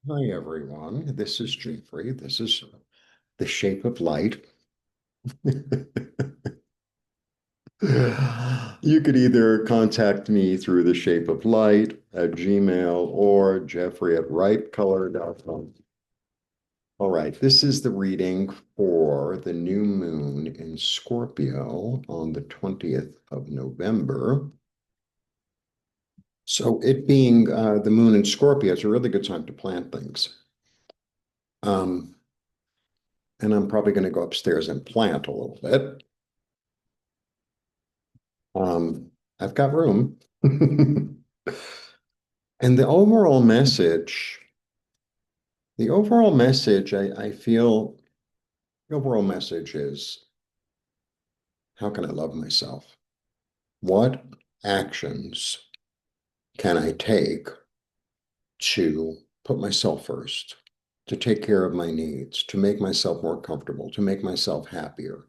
Hi, everyone. This is Jeffrey. This is The Shape of Light. You could either contact me through The Shape of Light at Gmail or jeffrey@ripecolor.com. All right, this is the reading for the new moon in Scorpio on the 20th of November. So it being the moon in Scorpio, it's a really good time to plant things. Um, and I'm probably going to go upstairs and plant a little bit. I've got room. And the overall message, I feel the overall message is, how can I love myself? What actions can I take to put myself first, to take care of my needs, to make myself more comfortable, to make myself happier,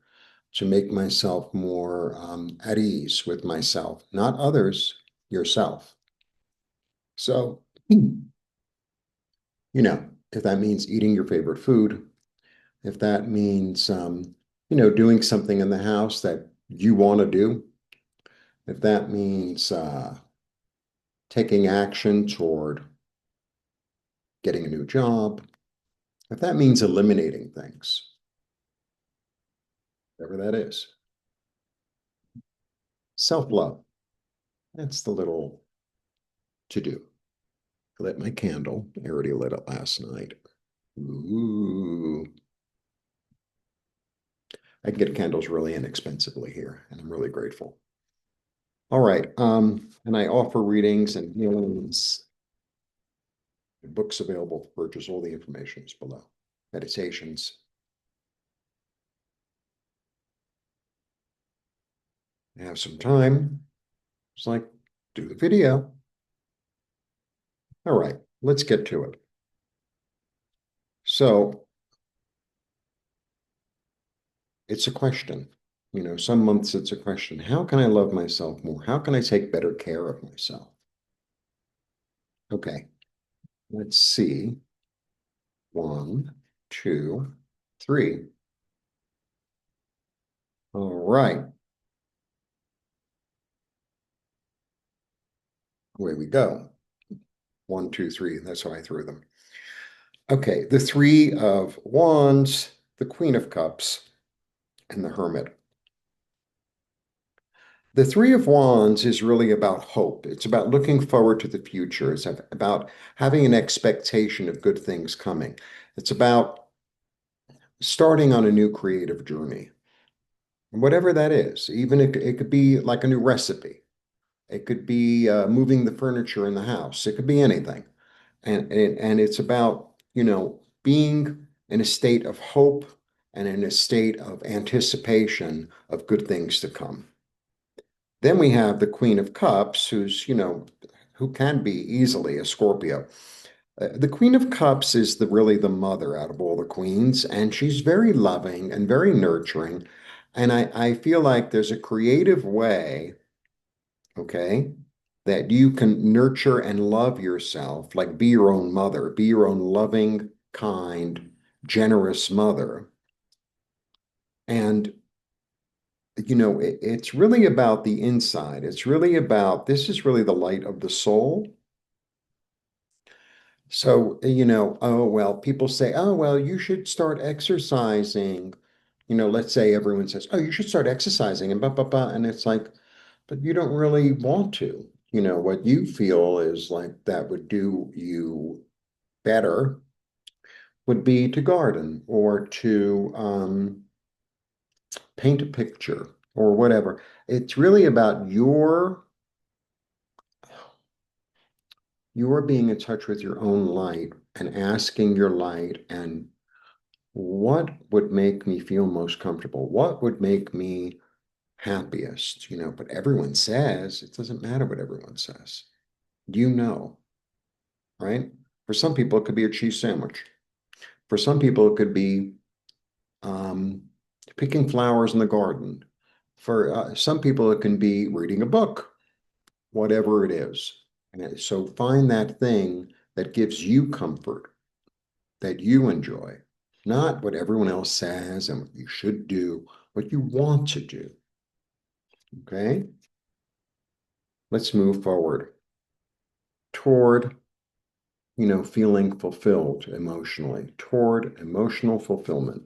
to make myself more at ease with myself, not others, yourself. So, if that means eating your favorite food, if that means, doing something in the house that you want to do, if that means taking action toward getting a new job, if that means eliminating things, whatever that is, self-love, that's the little to do. I lit my candle. I already lit it last night. Ooh. I can get candles really inexpensively here, and I'm really grateful. All right. And I offer readings and healings, books available for purchase. All the information is below. Meditations. I have some time. It's like, do the video. All right, let's get to it. So it's a question. Some months it's a question. How can I love myself more? How can I take better care of myself? Okay, let's see. One, two, three. All right, away we go. One, two, three. That's how I threw them. Okay, the Three of Wands, the Queen of Cups, and the Hermit. The Three of Wands is really about hope. It's about looking forward to the future. It's about having an expectation of good things coming. It's about starting on a new creative journey, whatever that is. Even it could be like a new recipe. It could be moving the furniture in the house. It could be anything. And it's about, being in a state of hope and in a state of anticipation of good things to come. Then we have the Queen of Cups, who can be easily a Scorpio. The Queen of Cups is really the mother out of all the queens, and she's very loving and very nurturing. And I feel like there's a creative way, okay, that you can nurture and love yourself, like be your own mother, be your own loving, kind, generous mother. And it's really about the inside. It's really about, this is really the light of the soul. So, oh, well, people say, oh, well, you should start exercising. Let's say everyone says, oh, you should start exercising and blah, blah, blah. And it's like, but you don't really want to. What you feel is like that would do you better would be to garden or to paint a picture or whatever. It's really about your being in touch with your own light and asking your light and what would make me feel most comfortable? What would make me happiest? But everyone says it doesn't matter what everyone says. You know, right? For some people, it could be a cheese sandwich. For some people, it could be um, picking flowers in the garden. For some people, it can be reading a book, whatever it is. And so find that thing that gives you comfort, that you enjoy, not what everyone else says and what you should do, what you want to do. Okay? Let's move forward toward, feeling fulfilled emotionally, toward emotional fulfillment.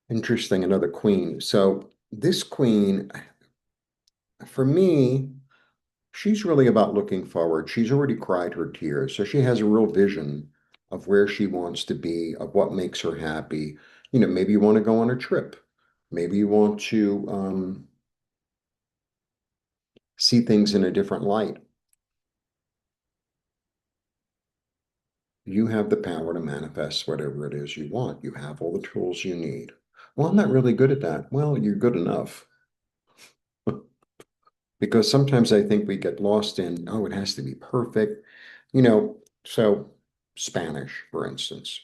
Interesting, another queen. So this queen, for me, she's really about looking forward. She's already cried her tears, so she has a real vision of where she wants to be, of what makes her happy. Maybe you want to go on a trip. Maybe you want to see things in a different light. You have the power to manifest whatever it is you want. You have all the tools you need. Well, I'm not really good at that. Well, you're good enough. Because sometimes I think we get lost in, oh, it has to be perfect. So Spanish, for instance.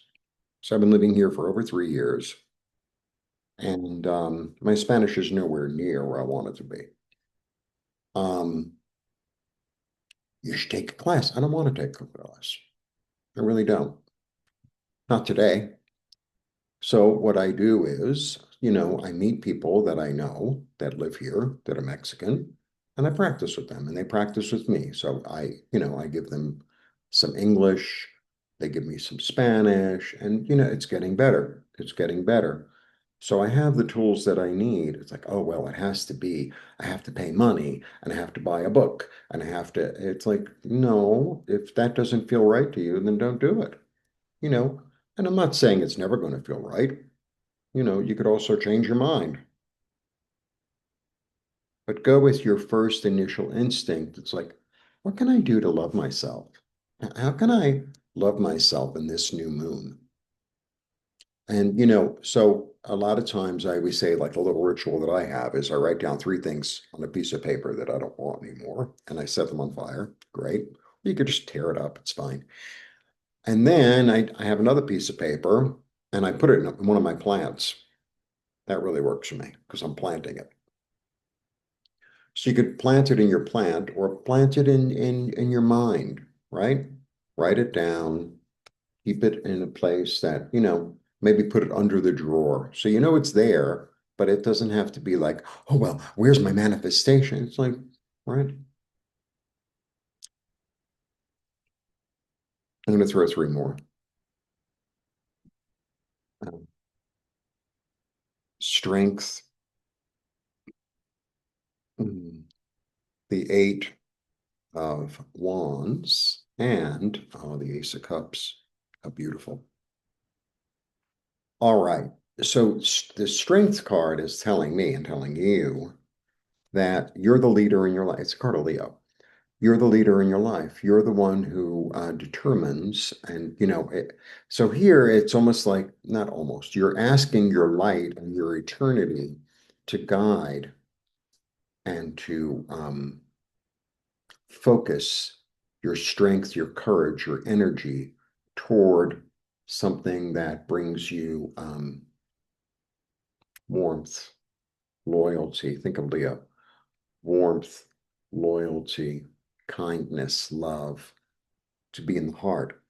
So I've been living here for over 3 years, and my Spanish is nowhere near where I want it to be. Um, you should take a class. I don't want to take a class. I really don't. Not today. So what I do is, I meet people that I know that live here that are Mexican, and I practice with them, and they practice with me. So I give them some English, they give me some Spanish, and it's getting better. It's getting better. So I have the tools that I need. It's like, oh, well, it has to be, I have to pay money, and I have to buy a book, and I have to, it's like, no, if that doesn't feel right to you, then don't do it, you know. And I'm not saying it's never going to feel right. You could also change your mind, but go with your first initial instinct. It's like, what can I do to love myself? How can I love myself in this new moon? And, so a lot of times I always say, like, a little ritual that I have is I write down three things on a piece of paper that I don't want anymore, and I set them on fire. Great. You could just tear it up. It's fine. And then I have another piece of paper and I put it in one of my plants. That really works for me because I'm planting it. So you could plant it in your plant or plant it in your mind, right? Write it down, keep it in a place that, maybe put it under the drawer. So it's there, but it doesn't have to be like, oh well, where's my manifestation? It's like, right? I'm gonna throw three more. Um, Strength, mm, the Eight of Wands, and oh, the Ace of Cups. How beautiful. All right. So the strength card is telling me and telling you that you're the leader in your life. It's a card of Leo. You're the leader in your life. You're the one who determines, and so here it's almost like, not almost, you're asking your light and your eternity to guide and to focus your strength, your courage, your energy toward something that brings you warmth, loyalty. Think of Leo: warmth, loyalty, kindness, love, to be in the heart.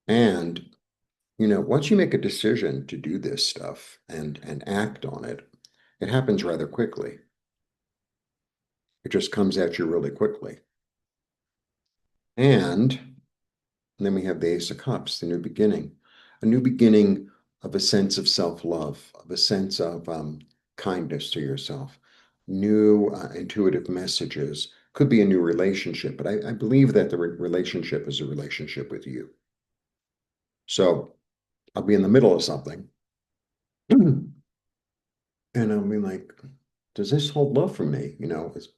And, once you make a decision to do this stuff and act on it, it happens rather quickly. It just comes at you really quickly. And then we have the Ace of Cups, the a new beginning of a sense of self-love, of a sense of kindness to yourself, new intuitive messages. Could be a new relationship, but I believe that the relationship is a relationship with you. So I'll be in the middle of something, and I'll be like, does this hold love for me?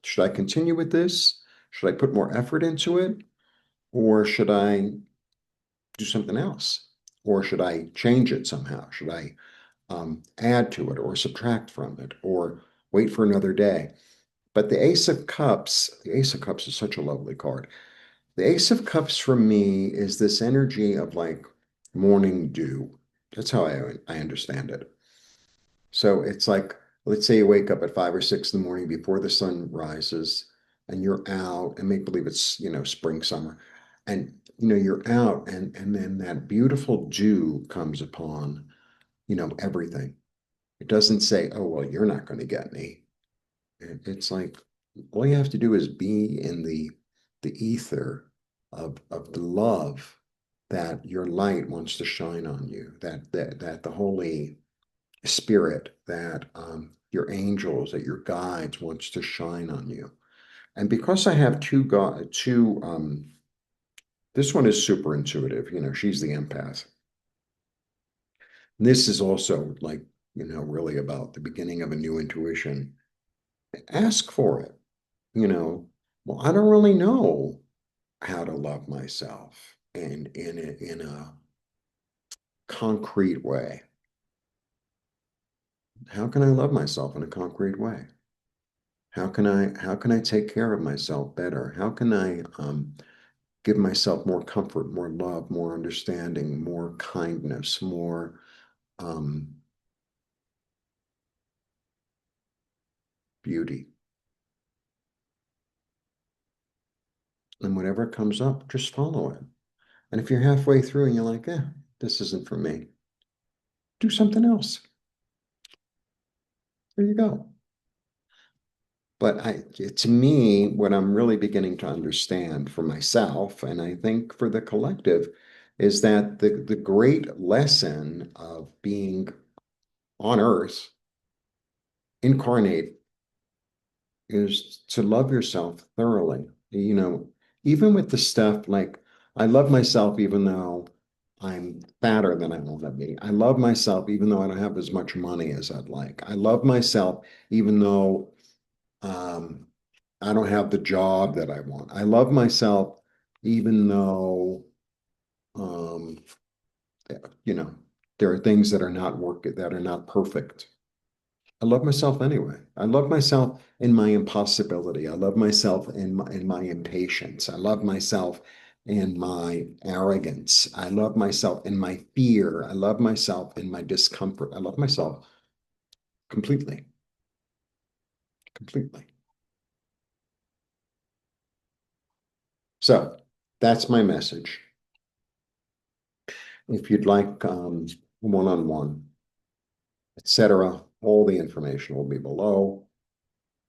Should I continue with this? Should I put more effort into it? Or should I do something else? Or should I change it somehow? Should I add to it or subtract from it or wait for another day? But the Ace of Cups is such a lovely card. The Ace of Cups for me is this energy of like morning dew. That's how I understand it. So it's like, let's say you wake up at 5 or 6 in the morning before the sun rises. and you're out and make believe it's, spring, summer. And, you're out and then that beautiful dew comes upon, everything. It doesn't say, oh, well, you're not going to get me. It's like all you have to do is be in the ether of the love that your light wants to shine on you, that the Holy Spirit, that your angels, that your guides wants to shine on you. And because I have this one is super intuitive, she's the empath. This is also like, really about the beginning of a new intuition. Ask for it, you know. Well, I don't really know how to love myself and in a concrete way. How can I love myself in a concrete way? How can I take care of myself better? How can I give myself more comfort, more love, more understanding, more kindness, more um, beauty? And whatever comes up, just follow it. And if you're halfway through and you're like, this isn't for me, do something else. There you go. But to me, what I'm really beginning to understand for myself, and I think for the collective, is that the great lesson of being on Earth, incarnate, is to love yourself thoroughly. Even with the stuff like I love myself even though I'm fatter than I want to be. I love myself even though I don't have as much money as I'd like. I love myself even though um, I don't have the job that I want. I love myself even though, um, you know, there are things that are not working, that are not perfect. I love myself anyway. I love myself in my impossibility. I love myself in my impatience. I love myself in my arrogance. I love myself in my fear. I love myself in my discomfort. I love myself completely, completely. So that's my message. If you'd like one-on-one, etc., all the information will be below.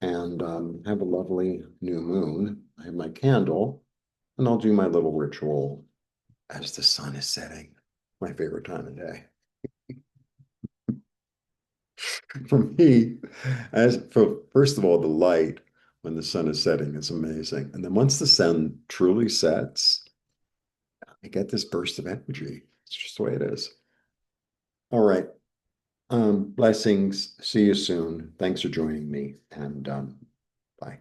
And have a lovely new moon. I have my candle, and I'll do my little ritual as the sun is setting. My favorite time of day. For me, as for first of all, the light when the sun is setting is amazing. And then once the sun truly sets, I get this burst of energy. It's just the way it is. All right. Blessings. See you soon. Thanks for joining me. And bye.